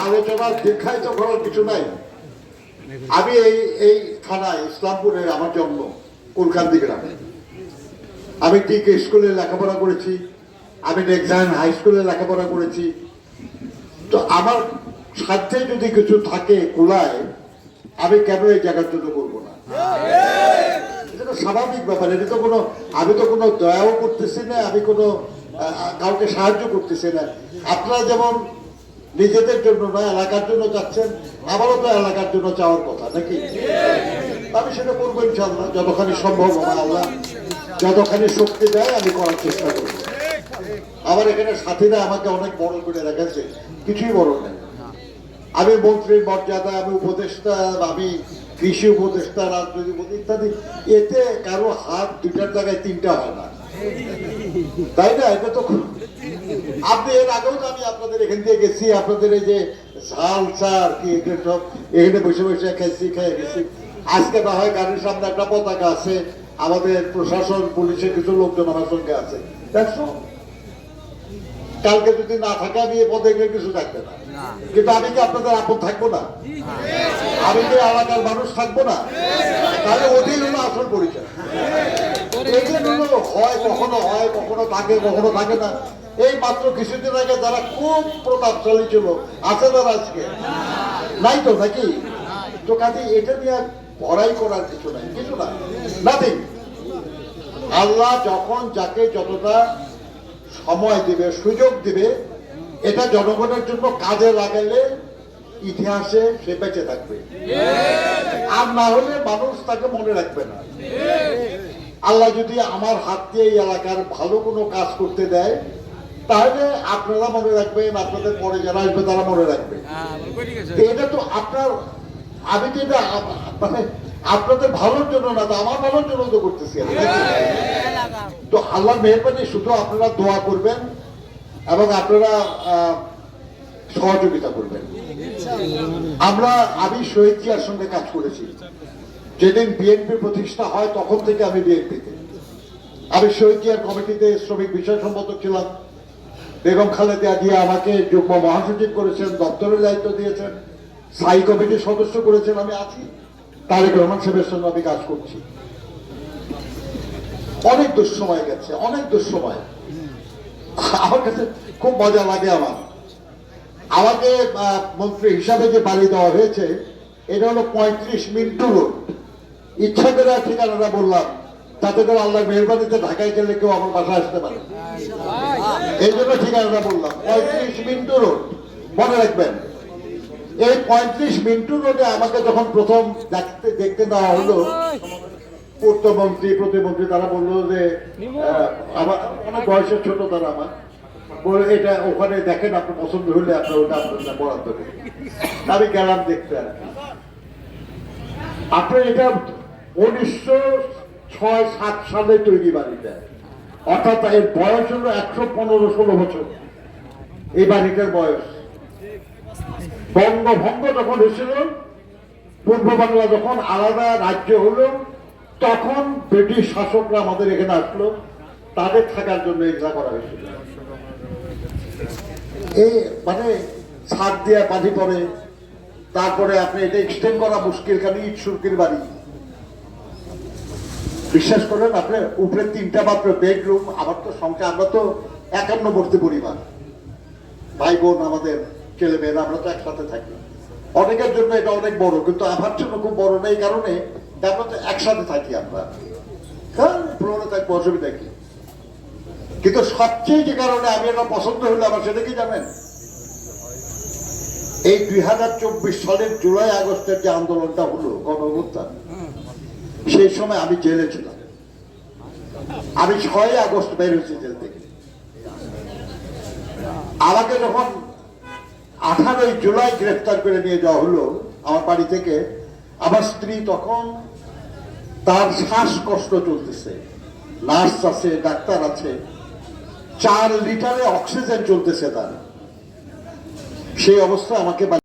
আলোচনা দীর্ঘায়িত করার কিছু নাই। আমি এই থানায় ইসলামপুরে আমার জন্ম, কুলকান্দি গ্রামে। আমি টিকে স্কুলে লেখাপড়া করেছি, আমি নেক্সান হাই স্কুলে লেখাপড়া করেছি। তো আমার সাথে যদি কিছু থাকে কুলায়, আমি কেন এই জায়গার জন্য করবো না? এটা তো স্বাভাবিক ব্যাপার। এটা তো কোনো, আমি তো কোনো দয়াও করতেছি না, আমি কোনো কাউকে সাহায্য করতেছি না। আপনারা যেমন নিজেদের জন্য না এলাকার জন্য যাচ্ছেন, আমারও তো এলাকার জন্য চাওয়ার কথা নাকি? আমি সেটা করবো ইনশাল্লাহ, যতখানি সম্ভব হবে। আল্লাহ যতখানি শক্তি দেয় আমি করার চেষ্টা করবো। আমার এখানে সাথীরা আমাকে অনেক বড় করে রেখেছে, কিছুই বড় নেই। আমি মন্ত্রীর মর্যাদা, আমি উপদেষ্টা, আমি কৃষি উপদেষ্টা, রাজনৈতিক ইত্যাদি, এতে কারো হাত দুটার জায়গায় তিনটা হয় না, তাই না? এটা তো আপনি এর আগেও তো আমি আপনাদের এখান দিয়ে গেছি, আপনাদের এই যে ঝাল চার কি সব এখানে বসে বসে খেয়েছি, খেয়ে গেছি। আজকে না হয় গাড়ির সামনে একটা পতাকা আছে, আমাদের প্রশাসন পুলিশের কিছু লোকজন আমার সঙ্গে আছে, দেখছো? কালকে যদি না থাকে আমি এ পদে কিছু থাকবে না, কিন্তু আমি কি আপনাদের আপন থাকবো না? আমি কি এলাকার মানুষ থাকবো না? তাহলে ওদের হলো আসল পরিচয়। হয় কখনো হয়, কখনো থাকে, কখনো থাকে না। এই মাত্র কিছুদিন আগে যারা খুব প্রতাপশালী ছিল, আছে তারা আজকে নাই তো নাকি? তো কাজে এটা নিয়ে ভরাই করার কিছু নাই, কিছু না, নাথিং। আল্লাহ যখন যাকে যতটা সময় দিবে, সুযোগ দিবে, এটা জনগণের জন্য কাজে লাগাইলে ইতিহাসে সে বেঁচে থাকবে, আর না হলে মানুষ তাকে মনে রাখবে না। আল্লাহ যদি আমার হাত দিয়ে এই এলাকার ভালো কোনো কাজ করতে দেয়, তাহলে আপনারা মনে রাখবেন, আপনাদের পরে যারা আসবে তারা মনে রাখবে। এটা তো আপনার, আমি তো এটা মানে আপনাদের ভালোর জন্য না, তো আমার ভালোর জন্য তো করতেছি। তো আল্লাহর মেহেরবানি, শুধু আপনারা দোয়া করবেন এবং আপনারা সহযোগিতা করবেন। আমি শহীদ জিয়ার সঙ্গে কাজ করেছি। যেদিন বিএনপি প্রতিষ্ঠা হয় তখন থেকে আমি বিএনপিতে, আমি শহীদ জিয়ার কমিটিতে শ্রমিক বিষয় সম্পাদক ছিলাম। বেগম খালেদা জিয়া আমাকে যুগ্ম মহাসচিব করেছেন, দপ্তরের দায়িত্ব দিয়েছেন, স্থায়ী কমিটির সদস্য করেছেন, আমি আছি। তারেক রহমান সাহেবের সঙ্গে আমি কাজ করছি। অনেক দুঃসময় গেছে, অনেক দুঃসময়। আমার কাছে খুব মজা লাগে। আমাকে মন্ত্রী হিসাবে যে বাড়ি দেওয়া হয়েছে, এটা হলো 35 মিন্টু রোড। ইচ্ছা করে ঠিকানাটা বললাম, তাতে করে আল্লাহর মেহরবানিতে ঢাকায় গেলে কেউ আমার বাসায় আসতে পারে, এই জন্য ঠিকানাটা বললাম। 35 মিন্টু রোড, মনে রাখবেন। এই 35 মিন্টু রোডে আমাকে যখন প্রথম দেখতে দেওয়া হলো, পূর্তমন্ত্রী, প্রতিমন্ত্রী, তারা বললো যে আমার অনেক বয়সের ছোট তারা, আমার বলে এটা ওখানে দেখেন, আপনার পছন্দ হলে আপনার ওটা আপনার বরাদ্দ দেবেন। আমি গেলাম দেখতে। আর কি আপনার এটা 1906-07 সালে তৈরি বাড়িটা, অর্থাৎ এর বয়স হলো 115-16 বছর। এই বাড়িটার বয়স। বঙ্গভঙ্গ যখন হয়েছিল, পূর্ব বাংলা যখন আলাদা রাজ্য হলো, তখন ব্রিটিশ শাসকরা আমাদের এখানে আসলো, তাদের থাকার জন্য এগুলা করা হয়েছিল। এই মানে ছাদ দিয়ে পানি পড়ে, তারপরে আপনি এটা এক্সটেন্ড করা মুশকিল, কারণ ইট সুরকির বাড়ি। বিশ্বাস করেন, আপনার উপরে 3টা মাত্র বেডরুম। আমার তো সংখ্যা, আমরা তো 51 পরিবার, ভাই বোন, আমাদের ছেলে মেয়েরা, আমরা তো একসাথে থাকি। অনেকের জন্য এটা অনেক বড়, কিন্তু আমার জন্য খুব বড় নেই, কারণে আমরা তো একসাথে থাকি। আমরা পুরোনো থাকবো, অসুবিধা কি? কিন্তু সবচেয়ে যে কারণে আমি এটা পছন্দ হলো আমার, সেটা কি জানেন? এই 2024 সালের জুলাই আগস্টের যে আন্দোলনটা হলো, গণঅভ্যুত্থান, সেই সময় আমি জেলে ছিলাম। আমি 6 আগস্ট বের হয়েছি জেল থেকে। আমাকে যখন 18 জুলাই গ্রেফতার করে নিয়ে যাওয়া হলো আমার বাড়ি থেকে, আমার স্ত্রী তখন, তার শ্বাসকষ্ট চলতেছে, নার্স আছে, ডাক্তার আছে, 4 লিটারে অক্সিজেন চলতেছে তার। সেই অবস্থায় আমাকে